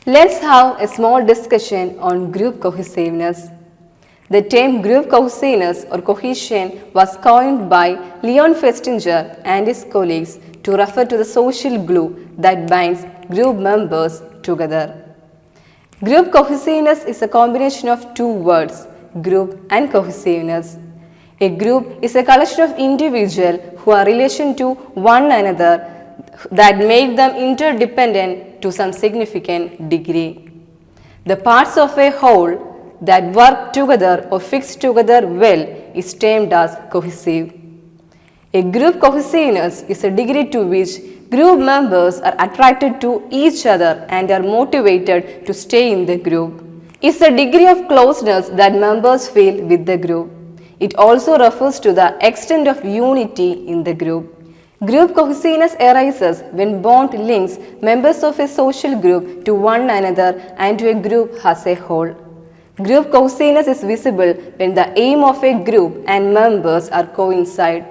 Let's have a small discussion on group cohesiveness. The term group cohesiveness or cohesion was coined by Leon Festinger and his colleagues to refer to the social glue that binds group members together. Group cohesiveness is a combination of two words, group and cohesiveness. A group is a collection of individuals who are in relation to one another that make them interdependent to some significant degree. The parts of a whole that work together or fix together well is termed as cohesive. A group cohesiveness is a degree to which group members are attracted to each other and are motivated to stay in the group. It's a degree of closeness that members feel with the group. It also refers to the extent of unity in the group. Group cohesiveness arises when bond links members of a social group to one another and to a group as a whole. Group cohesiveness is visible when the aim of a group and members are coincide.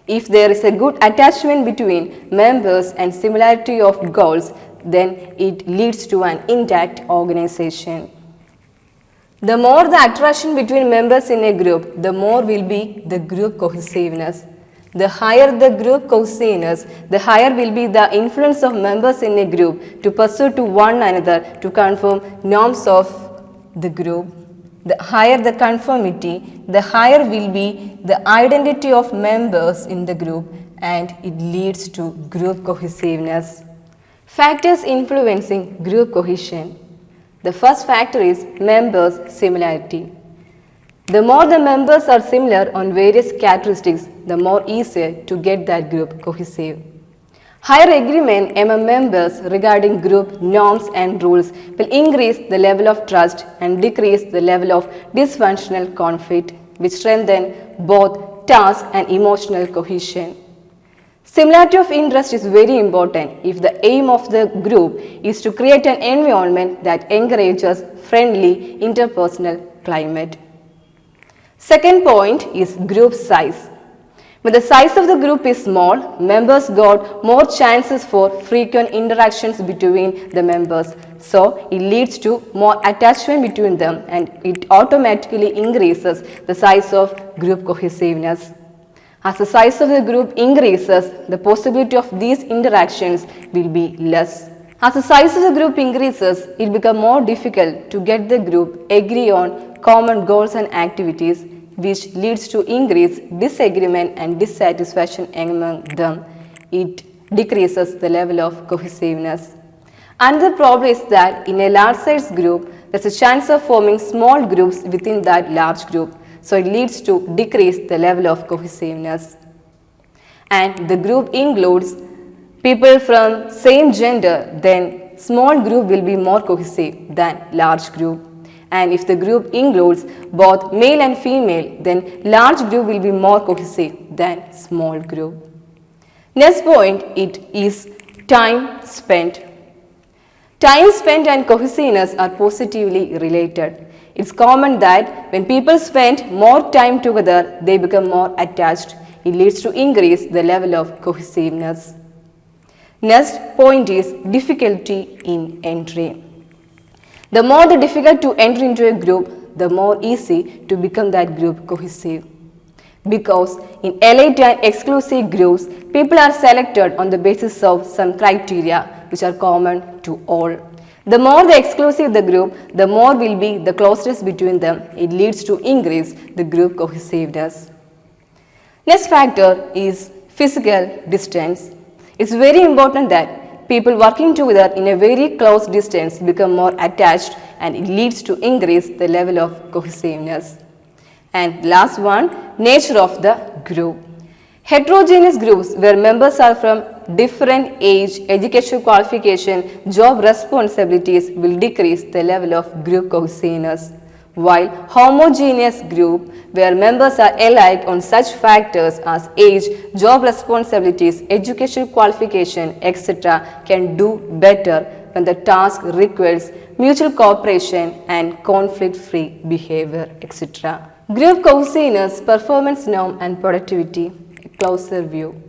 If there is a good attachment between members and similarity of goals, then it leads to an intact organization. The more the attraction between members in a group, the more will be the group cohesiveness. The higher the group cohesiveness, the higher will be the influence of members in a group to pursue to one another to conform norms of the group. The higher the conformity, the higher will be the identity of members in the group and it leads to group cohesiveness. Factors influencing group cohesion. The first factor is members' similarity. The more the members are similar on various characteristics, the more easier to get that group cohesive. Higher agreement among members regarding group norms and rules will increase the level of trust and decrease the level of dysfunctional conflict, which strengthen both task and emotional cohesion. Similarity of interest is very important if the aim of the group is to create an environment that encourages friendly interpersonal climate. Second point is group size. When the size of the group is small, members got more chances for frequent interactions between the members. So, it leads to more attachment between them and it automatically increases the size of group cohesiveness. As the size of the group increases, the possibility of these interactions will be less. As the size of the group increases, it becomes more difficult to get the group agree on common goals and activities, which leads to increased disagreement and dissatisfaction among them. It decreases the level of cohesiveness. Another problem is that in a large size group, there is a chance of forming small groups within that large group. So it leads to decrease the level of cohesiveness. And the group includes people from same gender, then small group will be more cohesive than large group. And if the group includes both male and female, then large group will be more cohesive than small group. Next point, it is time spent. Time spent and cohesiveness are positively related. It's common that when people spend more time together, they become more attached. It leads to increase the level of cohesiveness. Next point is difficulty in entry. The more the difficult to enter into a group, the more easy to become that group cohesive. Because in elite and exclusive groups, people are selected on the basis of some criteria which are common to all. The more the exclusive the group, the more will be the closeness between them. It leads to increase the group cohesiveness. Next factor is physical distance. It's very important that people working together in a very close distance become more attached and it leads to increase the level of cohesiveness. And last one, nature of the group. Heterogeneous groups where members are from different age, educational qualification, job responsibilities will decrease the level of group cohesiveness. While homogeneous group where members are alike on such factors as age, job responsibilities, educational qualification, etc. can do better when the task requires mutual cooperation and conflict-free behavior, etc. Group cohesiveness, performance norm and productivity. A closer view.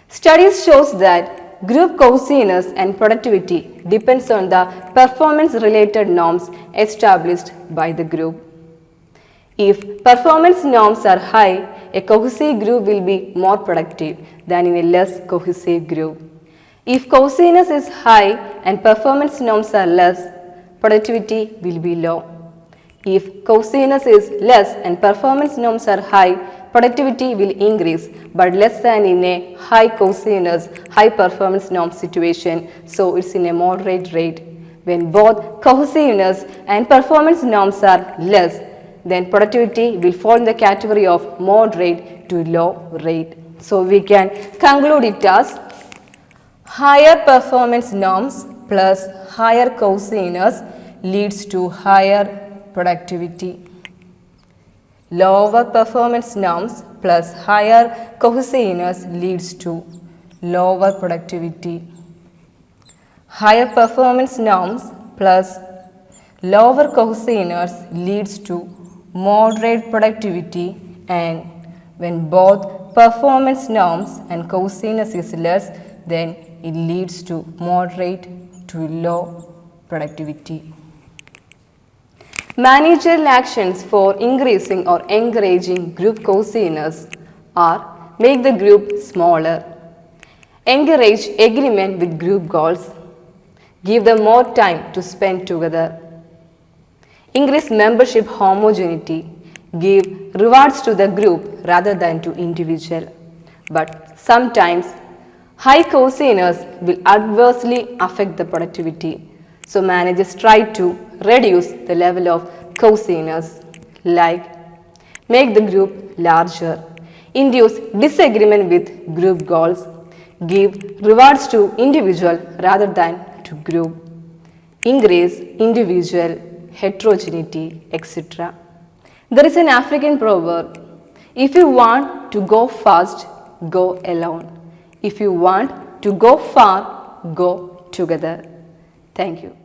Studies shows that group cohesion and productivity depends on the performance-related norms established by the group. If performance norms are high, a cohesive group will be more productive than in a less cohesive group. If cohesion is high and performance norms are less, productivity will be low. If cohesion is less and performance norms are high, productivity will increase but less than in a high cohesion, high performance norm situation, so it's in a moderate rate. When both cohesiveness and performance norms are less, then productivity will fall in the category of moderate to low rate. So we can conclude it as higher performance norms plus higher cohesiveness leads to higher productivity. Lower performance norms plus higher cohesiveness leads to lower productivity. Higher performance norms plus lower cohesiveness leads to moderate productivity, and when both performance norms and cohesiveness is less, then it leads to moderate to low productivity. Managerial actions for increasing or encouraging group cohesiveness are make the group smaller, encourage agreement with group goals, give them more time to spend together, increase membership homogeneity, give rewards to the group rather than to individual. But sometimes high cohesiveness will adversely affect the productivity. So managers try to reduce the level of cohesiveness, like make the group larger, induce disagreement with group goals, give rewards to individual rather than to group, increase individual heterogeneity, etc. There is an African proverb, if you want to go fast, go alone. If you want to go far, go together. Thank you.